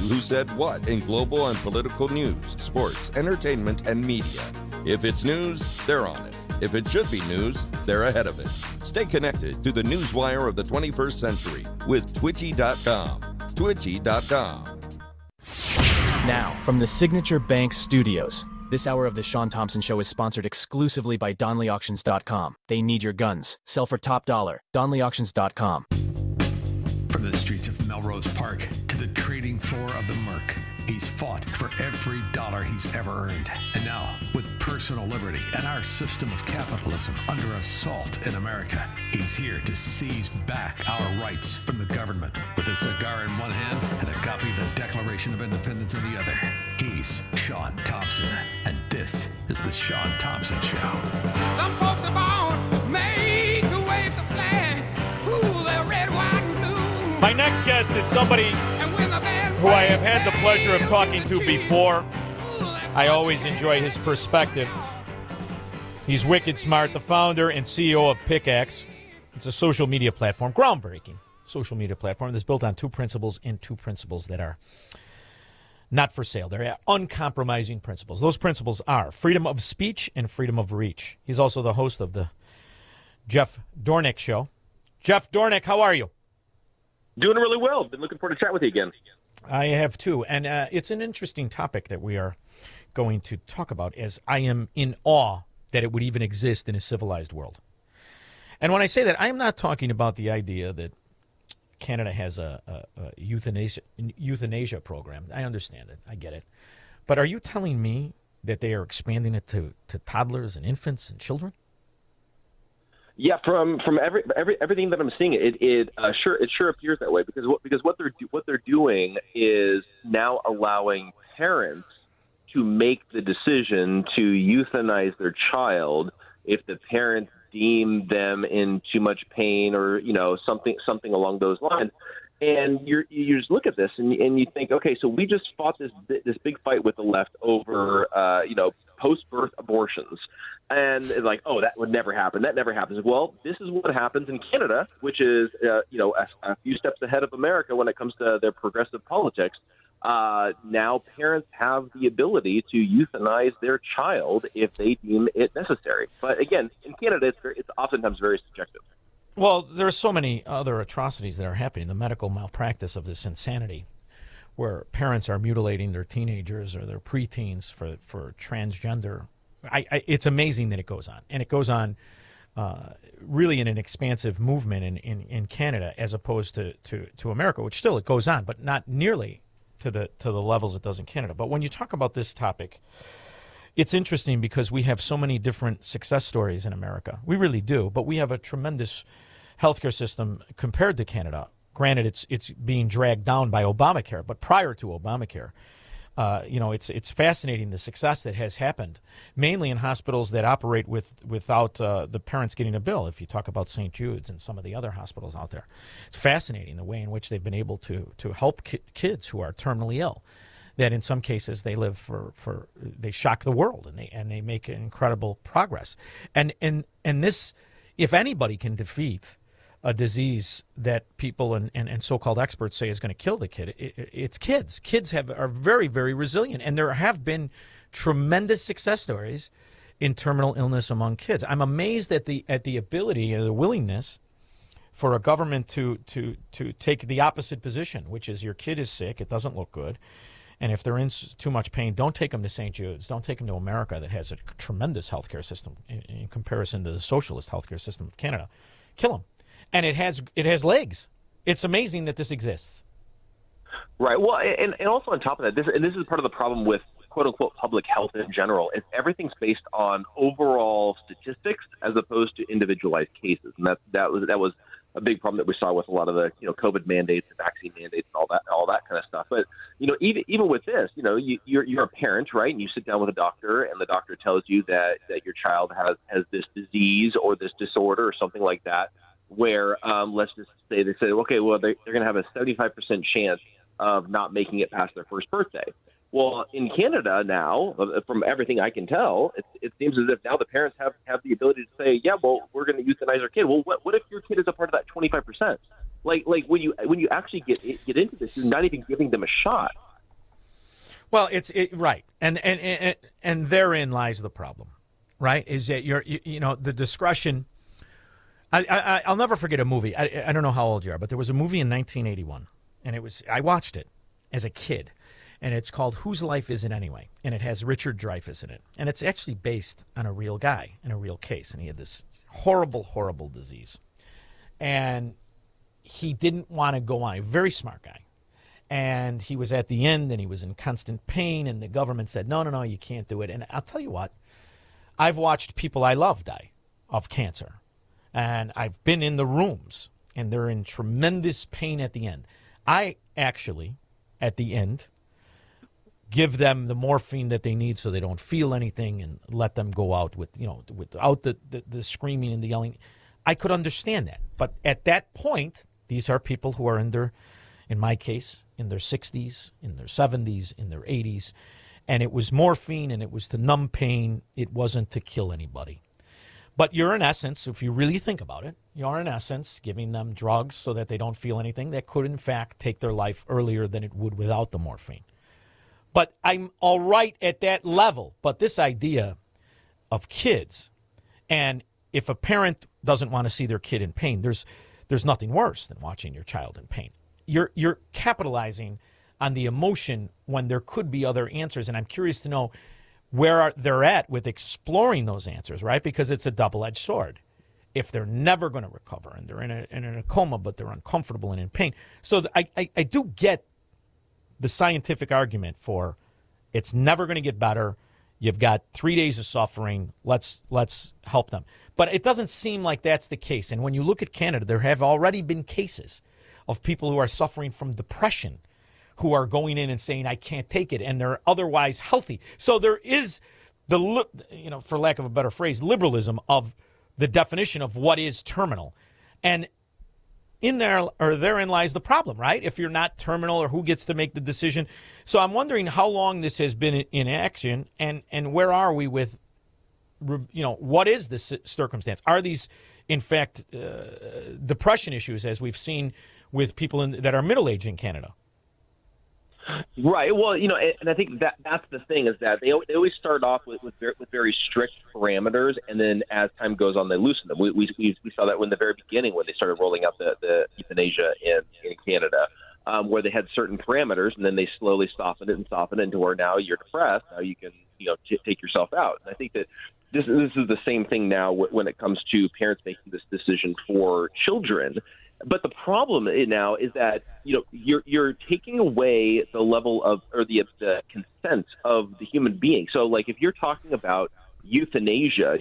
who said what in global and political news, sports, entertainment, and media. If it's news, they're on it. If it should be news, they're ahead of it. Stay connected to the newswire of the 21st century with Twitchy.com. Twitchy.com. Now, from the Signature Bank Studios, this hour of the Shaun Thompson Show is sponsored exclusively by DonleyAuctions.com. They need your guns. Sell for top dollar. DonleyAuctions.com. From the streets of Melrose Park to the trading floor of the Merc, he's fought for every dollar he's ever earned. And now, with personal liberty and our system of capitalism under assault in America, he's here to seize back our rights from the government. With a cigar in one hand and a copy of the Declaration of Independence in the other, he's Shaun Thompson. And this is the Shaun Thompson Show. Some folks are born made to wave the flag. Ooh, they're red, white, and blue. My next guest is somebody who I have had the pleasure of talking to before. I always enjoy his perspective. He's wicked smart, the founder and CEO of Pickaxe. It's a social media platform, groundbreaking social media platform that's built on two principles that are not for sale. They're uncompromising principles. Those principles are freedom of speech and freedom of reach. He's also the host of the Jeff Dornik Show. Jeff Dornik, how are you? Doing really well. Been looking forward to chat with you again. I have too. And it's an interesting topic that we are going to talk about, as I am in awe that it would even exist in a civilized world. And when I say that, I am not talking about the idea that Canada has a euthanasia program. I understand it. I get it. But are you telling me that they are expanding it to toddlers and infants and children? Yeah, from everything that I'm seeing, it sure appears that way because what they're doing is now allowing parents to make the decision to euthanize their child if the parents deem them in too much pain or something along those lines. And you just look at this and you think, okay, so we just fought this big fight with the left over post-birth abortions. And it's like, oh, that would never happen. That never happens. Well, this is what happens in Canada, which is, a few steps ahead of America when it comes to their progressive politics. Now parents have the ability to euthanize their child if they deem it necessary. But again, in Canada, it's oftentimes very subjective. Well, there are so many other atrocities that are happening. The medical malpractice of this insanity, where parents are mutilating their teenagers or their preteens for transgender. It's amazing that it goes on, and it goes on really in an expansive movement in Canada as opposed to America, which still it goes on, but not nearly to the levels it does in Canada. But when you talk about this topic, it's interesting because we have so many different success stories in America. We really do, but we have a tremendous healthcare system compared to Canada. Granted, it's being dragged down by Obamacare, but prior to Obamacare, it's fascinating the success that has happened, mainly in hospitals that operate without the parents getting a bill. If you talk about St. Jude's and some of the other hospitals out there, it's fascinating the way in which they've been able to help kids who are terminally ill. That in some cases they live they shock the world and they make incredible progress. And this, if anybody can defeat a disease that people and so-called experts say is going to kill the kid, it's kids. Kids are very, very resilient, and there have been tremendous success stories in terminal illness among kids. I'm amazed at the ability or the willingness for a government to take the opposite position, which is your kid is sick, it doesn't look good, and if they're in too much pain, don't take them to St. Jude's. Don't take them to America that has a tremendous healthcare system in comparison to the socialist healthcare system of Canada. Kill them. And it has legs. It's amazing that this exists. Right. Well, and also on top of that, this is part of the problem with quote unquote public health in general. Is everything's based on overall statistics as opposed to individualized cases, and that was a big problem that we saw with a lot of the COVID mandates and vaccine mandates and all that kind of stuff. But even with this, you're a parent, right? And you sit down with a doctor, and the doctor tells you that your child has this disease or this disorder or something like that. Where let's just say they say, okay, well, they're going to have a 75% chance of not making it past their first birthday. Well, in Canada now, from everything I can tell, it seems as if now the parents have the ability to say, yeah, well, we're going to euthanize our kid. Well, what if your kid is a part of that 25%? Like when you actually get into this, you're not even giving them a shot. Well, right, and therein lies the problem, right? Is that the discretion. I'll never forget a movie. I don't know how old you are, but there was a movie in 1981, and I watched it as a kid, and it's called Whose Life Is It Anyway? And it has Richard Dreyfuss in it, and it's actually based on a real guy in a real case, and he had this horrible, horrible disease, and he didn't want to go on. A very smart guy. And he was at the end, and he was in constant pain, and the government said, no, you can't do it. And I'll tell you what, I've watched people I love die of cancer, and I've been in the rooms, and they're in tremendous pain at the end. I actually, at the end, give them the morphine that they need so they don't feel anything and let them go out without the screaming and the yelling. I could understand that. But at that point, these are people who are in my case, in their 60s, in their 70s, in their 80s. And it was morphine, and it was to numb pain. It wasn't to kill anybody. But you're, in essence, if you really think about it, you're, in essence, giving them drugs so that they don't feel anything that could, in fact, take their life earlier than it would without the morphine. But I'm all right at that level. But this idea of kids, and if a parent doesn't want to see their kid in pain, there's nothing worse than watching your child in pain. You're capitalizing on the emotion when there could be other answers, and I'm curious to know where they're at with exploring those answers, right? Because it's a double-edged sword. If they're never going to recover and they're in a coma, but they're uncomfortable and in pain. So I do get the scientific argument for it's never going to get better. You've got 3 days of suffering. Let's help them. But it doesn't seem like that's the case. And when you look at Canada, there have already been cases of people who are suffering from depression who are going in and saying, I can't take it, and they're otherwise healthy. So there is for lack of a better phrase, liberalism of the definition of what is terminal. And therein lies the problem, right? If you're not terminal, or who gets to make the decision. So I'm wondering how long this has been in action, and where are we with, what is this circumstance? Are these, in fact, depression issues, as we've seen with people that are middle-aged in Canada? Right. Well, and I think that's the thing, is that they always start off with very strict parameters, and then as time goes on, they loosen them. We saw that in the very beginning when they started rolling out the euthanasia in Canada, where they had certain parameters, and then they slowly softened it into where now you're depressed, now you can take yourself out. And I think that this is the same thing now when it comes to parents making this decision for children. But the problem now is that you're taking away the level of, or the consent of the human being. So, like, if you're talking about euthanasia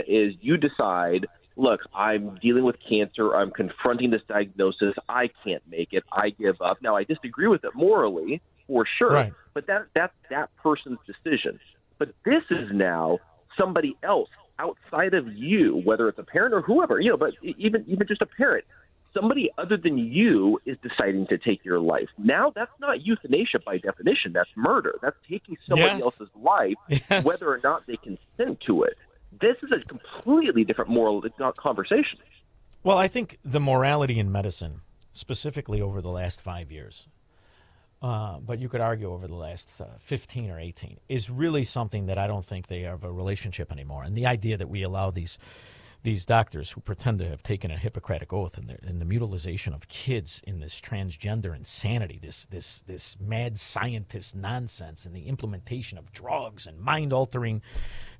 is you decide, look, I'm dealing with cancer, I'm confronting this diagnosis, I can't make it, I give up. Now, I disagree with it morally, for sure, right, but that's that person's decision. But this is now somebody else outside of you, whether it's a parent or whoever, but even just a parent. Somebody other than you is deciding to take your life. Now, that's not euthanasia by definition. That's murder. That's taking somebody else's life, whether or not they consent to it. This is a completely different moral conversation. Well, I think the morality in medicine, specifically over the last 5 years, but you could argue over the last 15 or 18, is really something that I don't think they have a relationship anymore. And the idea that we allow these doctors who pretend to have taken a Hippocratic oath in the mutilization of kids, in this transgender insanity, this mad scientist nonsense, and the implementation of drugs and mind-altering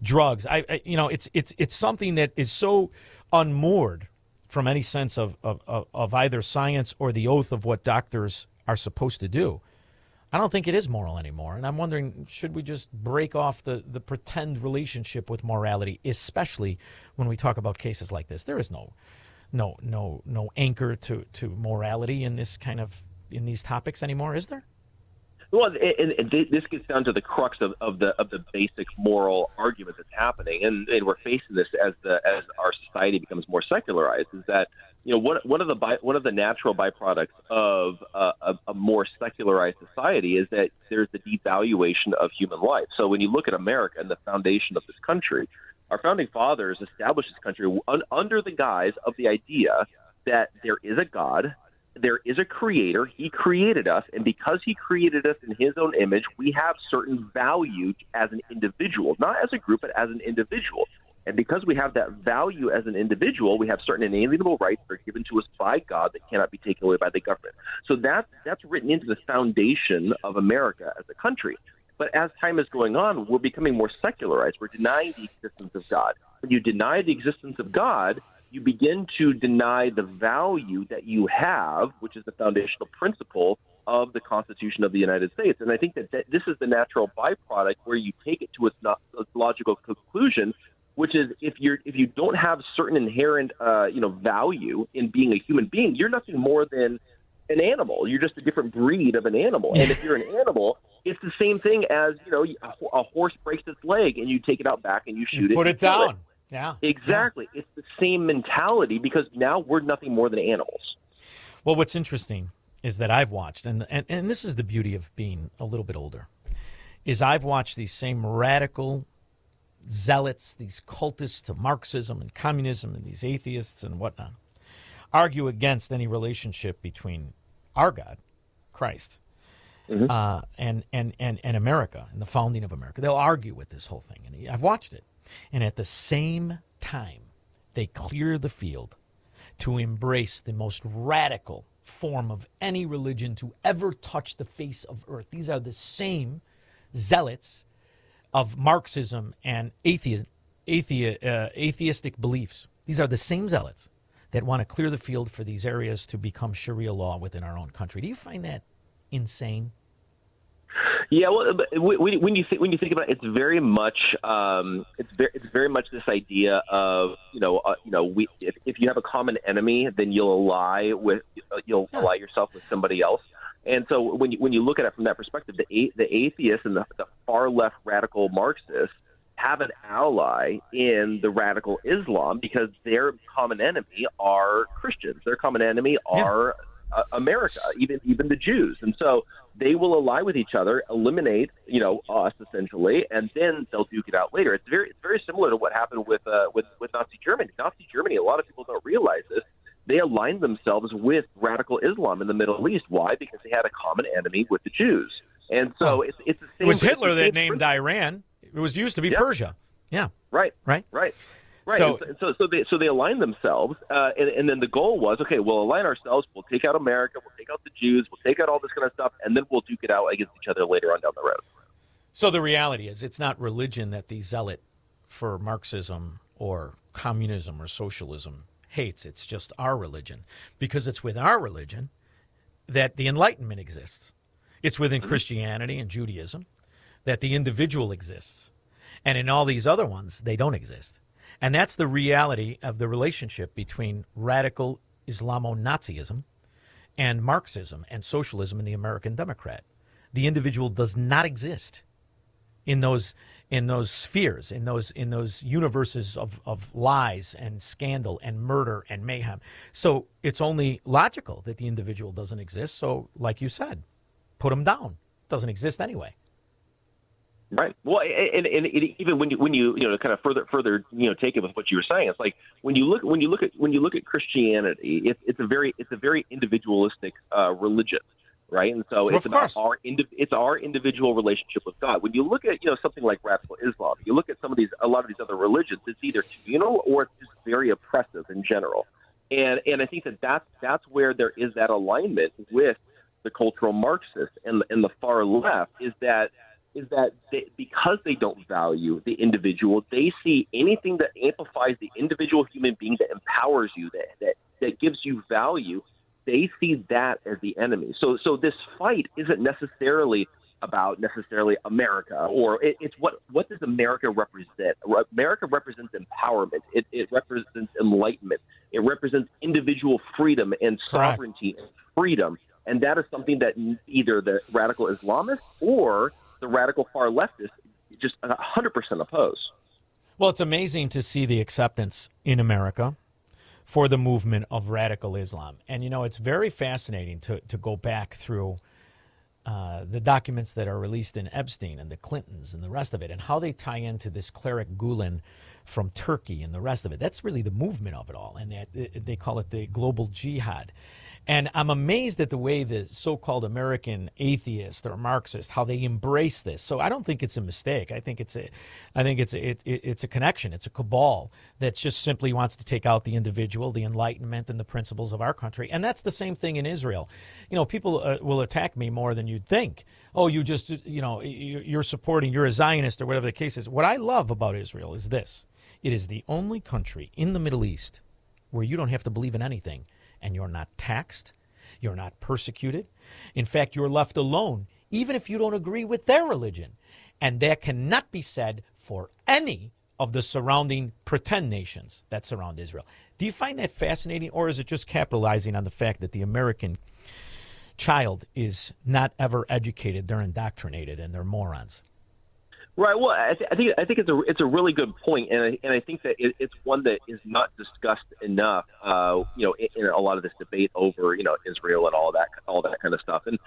drugs. It's something that is so unmoored from any sense of either science or the oath of what doctors are supposed to do. I don't think it is moral anymore, and I'm wondering, should we just break off the pretend relationship with morality, especially when we talk about cases like this? There is no anchor to morality in these topics anymore, is there? Well, and this gets down to the crux of the basic moral argument that's happening, and we're facing this as our society becomes more secularized. Is that one of the natural byproducts of a more secularized society is that there's the devaluation of human life. So when you look at America and the foundation of this country, our founding fathers established this country under the guise of the idea that there is a God, there is a creator. He created us, and because he created us in his own image, we have certain value as an individual, not as a group, but as an individual. And because we have that value as an individual, we have certain inalienable rights that are given to us by God that cannot be taken away by the government. So that's written into the foundation of America as a country. But as time is going on, we're becoming more secularized. We're denying the existence of God. When you deny the existence of God, you begin to deny the value that you have, which is the foundational principle of the Constitution of the United States. And I think that this is the natural byproduct where you take it to its logical conclusion, which is if you don't have certain inherent value in being a human being, you're nothing more than an animal. You're just a different breed of an animal. And if you're an animal, it's the same thing as a horse breaks its leg and you take it out back and you shoot it. Put it down. Yeah. Exactly. Yeah. It's the same mentality because now we're nothing more than animals. Well, what's interesting is that I've watched, and this is the beauty of being a little bit older, is I've watched these same radical zealots, these cultists to Marxism and communism and these atheists and whatnot, argue against any relationship between our God, Christ, and America and the founding of America. They'll argue with this whole thing. And I've watched it. And at the same time, they clear the field to embrace the most radical form of any religion to ever touch the face of earth. These are the same zealots of Marxism and atheistic beliefs. These are the same zealots that want to clear the field for these areas to become Sharia law within our own country. Do you find that insane? Yeah, well, when you think about it, it's very much this idea of if you have a common enemy, then you'll ally yourself with somebody else. And so when you look at it from that perspective, the atheists and the far left radical Marxists have an ally in the radical Islam because their common enemy are Christians. Their common enemy are America, even the Jews. And so they will ally with each other, eliminate us essentially, and then they'll duke it out later. It's very similar to what happened with Nazi Germany. Nazi Germany, a lot of people don't realize this. They aligned themselves with radical Islam in the Middle East. Why? Because they had a common enemy with the Jews. And so it's the same. It was Hitler that named Iran. It was used to be Persia. Yeah. Right. So they aligned themselves, and then the goal was, okay, we'll align ourselves, we'll take out America, we'll take out the Jews, we'll take out all this kind of stuff, and then we'll duke it out against each other later on down the road. So the reality is it's not religion that the zealot for Marxism or communism or socialism hates. It's just our religion, because it's with our religion that the Enlightenment exists. It's within Christianity and Judaism that the individual exists. And in all these other ones, they don't exist. And that's the reality of the relationship between radical Islamo-Nazism and Marxism and socialism in the American Democrat. The individual does not exist in those spheres, in those universes of lies and scandal and murder and mayhem. So it's only logical that the individual doesn't exist. So, like you said, put him down. Doesn't exist anyway. Right. Well, and even when you kind of further take it with what you were saying, it's like when you look at Christianity, it's a very individualistic religion, right? And so it's about our individual relationship with God. When you look at something like radical Islam, you look at a lot of these other religions, it's either communal or it's just very oppressive in general. And I think that's where there is that alignment with the cultural Marxists and the far left is that because they don't value the individual, they see anything that amplifies the individual human being, that empowers you, that gives you value, they see that as the enemy. So this fight isn't necessarily about America, or it's what does America represent? America represents empowerment. It represents enlightenment. It represents individual freedom and sovereignty and freedom. And that is something that either the radical Islamists or the radical far leftists just 100% oppose. Well, it's amazing to see the acceptance in America for the movement of radical Islam. And, it's very fascinating to go back through the documents that are released in Epstein and the Clintons and the rest of it, and how they tie into this cleric Gulen from Turkey and the rest of it. That's really the movement of it all. And they call it the global jihad. And I'm amazed at the way the so-called American atheists or Marxists, how they embrace this. So I don't think it's a mistake. I think it's a connection. It's a cabal that just simply wants to take out the individual, the Enlightenment, and the principles of our country. And that's the same thing in Israel. You know, people will attack me more than you'd think. Oh, you just, you're supporting, you're a Zionist or whatever the case is. What I love about Israel is this. It is the only country in the Middle East where you don't have to believe in anything. And you're not taxed, you're not persecuted. In fact, you're left alone, even if you don't agree with their religion. And that cannot be said for any of the surrounding pretend nations that surround Israel. Do you find that fascinating, or is it just capitalizing on the fact that the American child is not ever educated, they're indoctrinated, and they're morons? Right. Well, I think it's a really good point, and I think that it's one that is not discussed enough. In a lot of this debate over Israel and all that kind of stuff, and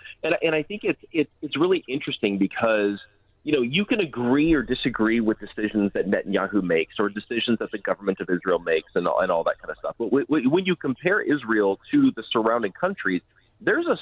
I think it's really interesting because you can agree or disagree with decisions that Netanyahu makes or decisions that the government of Israel makes and all that kind of stuff. But when you compare Israel to the surrounding countries, there's a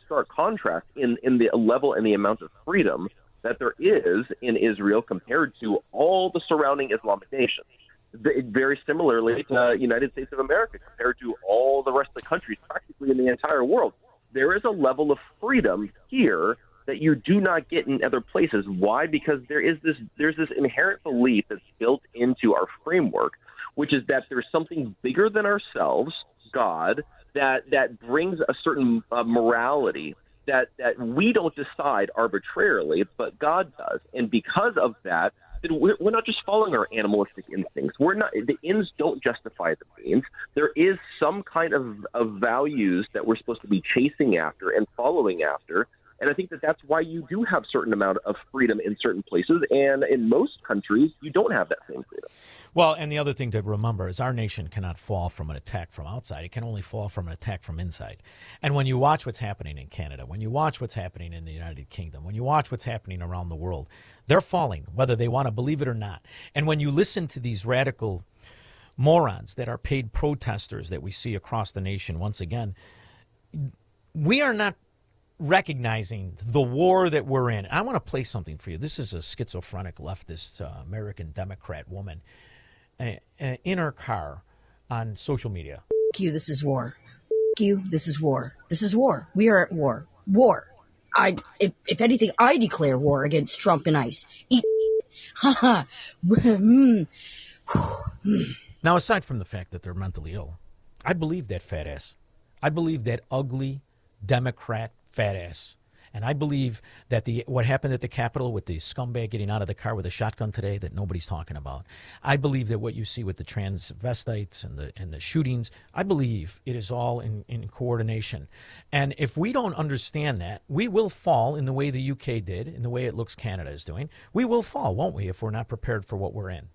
stark contrast in the level and the amount of freedom that there is in Israel compared to all the surrounding Islamic nations. Very similarly to United States of America compared to all the rest of the countries practically in the entire world. There is a level of freedom here that you do not get in other places. Why? Because there's this inherent belief that's built into our framework, which is that there's something bigger than ourselves, God, that brings a certain morality that we don't decide arbitrarily, but God does. And because of that, then we're not just following our animalistic instincts. The ends don't justify the means. There is some kind of values that we're supposed to be chasing after and following after. And I think that's why you do have certain amount of freedom in certain places. And in most countries, you don't have that same freedom. Well, and the other thing to remember is our nation cannot fall from an attack from outside. It can only fall from an attack from inside. And when you watch what's happening in Canada, when you watch what's happening in the United Kingdom, when you watch what's happening around the world, they're falling, whether they want to believe it or not. And when you listen to these radical morons that are paid protesters that we see across the nation, once again, we are not recognizing the war that we're in. I want to play something for you. This is a schizophrenic leftist American Democrat woman in her car on social media. F you, this is war. F you, this is war. This is war. We are at war. War. If anything, I declare war against Trump and ICE. Now, aside from the fact that they're mentally ill, I believe that fat ass. I believe that ugly Democrat fat ass. And I believe that what happened at the Capitol with the scumbag getting out of the car with a shotgun today that nobody's talking about. I believe that what you see with the transvestites and the shootings, I believe it is all in coordination. And if we don't understand that, we will fall in the way the UK did, in the way it looks Canada is doing. We will fall, won't we, if we're not prepared for what we're in?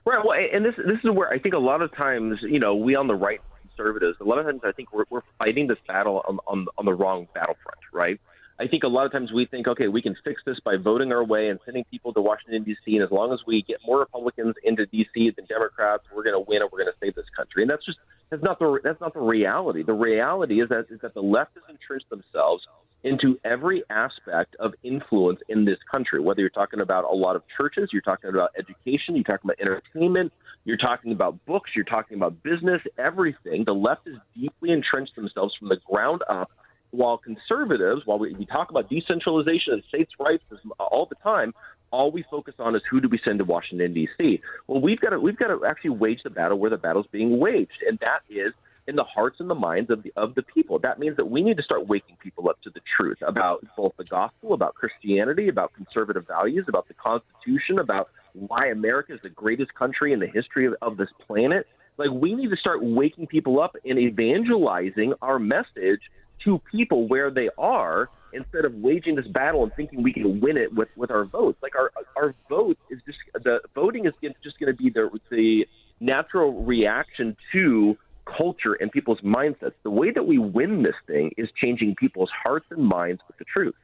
Right. Well, and this is where I think a lot of times, we on the right, conservatives, a lot of times I think we're fighting this battle on the wrong battlefront, right? I think a lot of times we think, okay, we can fix this by voting our way and sending people to Washington, D.C., and as long as we get more Republicans into D.C. than Democrats, we're going to win and we're going to save this country. And that's not the reality. The reality is that the left has entrenched themselves into every aspect of influence in this country, whether you're talking about a lot of churches, you're talking about education, you're talking about entertainment, you're talking about books, you're talking about business, everything. The left has deeply entrenched themselves from the ground up, while conservatives, while we talk about decentralization and states' rights all the time, all we focus on is who do we send to Washington, D.C. Well, we've got to actually wage the battle where the battle's being waged, and that is in the hearts and the minds of the people. That means that we need to start waking people up to the truth about both the gospel, about Christianity, about conservative values, about the Constitution, about why America is the greatest country in the history of this planet. Like, we need to start waking people up and evangelizing our message to people where they are, instead of waging this battle and thinking we can win it with our votes. Like, our vote is just, the voting is just going to be the natural reaction to culture and people's mindsets. The way that we win this thing is changing people's hearts and minds with the truth.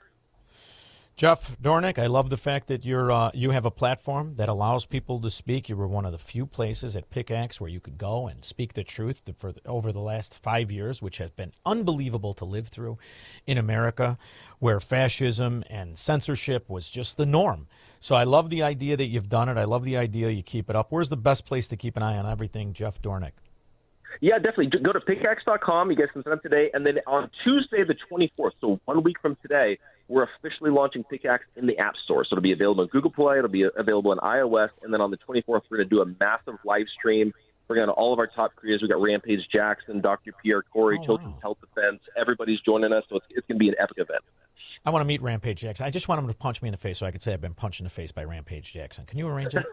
Jeff Dornik, I love the fact that you have a platform that allows people to speak. You were one of the few places at Pickaxe where you could go and speak the truth over the last 5 years, which has been unbelievable to live through in America, where fascism and censorship was just the norm. So I love the idea that you've done it. I love the idea you keep it up. Where's the best place to keep an eye on everything, Jeff Dornik? Yeah, definitely. Go to pickaxe.com. You guys can sign up today. And then on Tuesday, the 24th, so 1 week from today, we're officially launching Pickaxe in the App Store. So it'll be available on Google Play. It'll be available on iOS. And then on the 24th, we're going to do a massive live stream. We're going to all of our top creators. We've got Rampage Jackson, Dr. Pierre, Corey, Children's Health Defense. Everybody's joining us. So it's going to be an epic event. I want to meet Rampage Jackson. I just want him to punch me in the face so I could say I've been punched in the face by Rampage Jackson. Can you arrange that?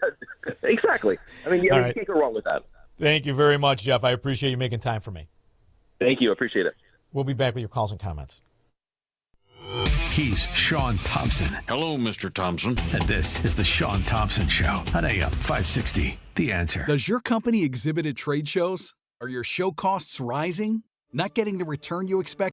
Exactly. I mean, yeah, All you right. can't go wrong with that. Thank you very much, Jeff. I appreciate you making time for me. Thank you. I appreciate it. We'll be back with your calls and comments. He's Shaun Thompson, Hello, Mr. Thompson. and this is the Shaun Thompson Show on AM 560. The Answer. Does your company exhibit at trade shows? Are your show costs rising? Not getting the return you expect?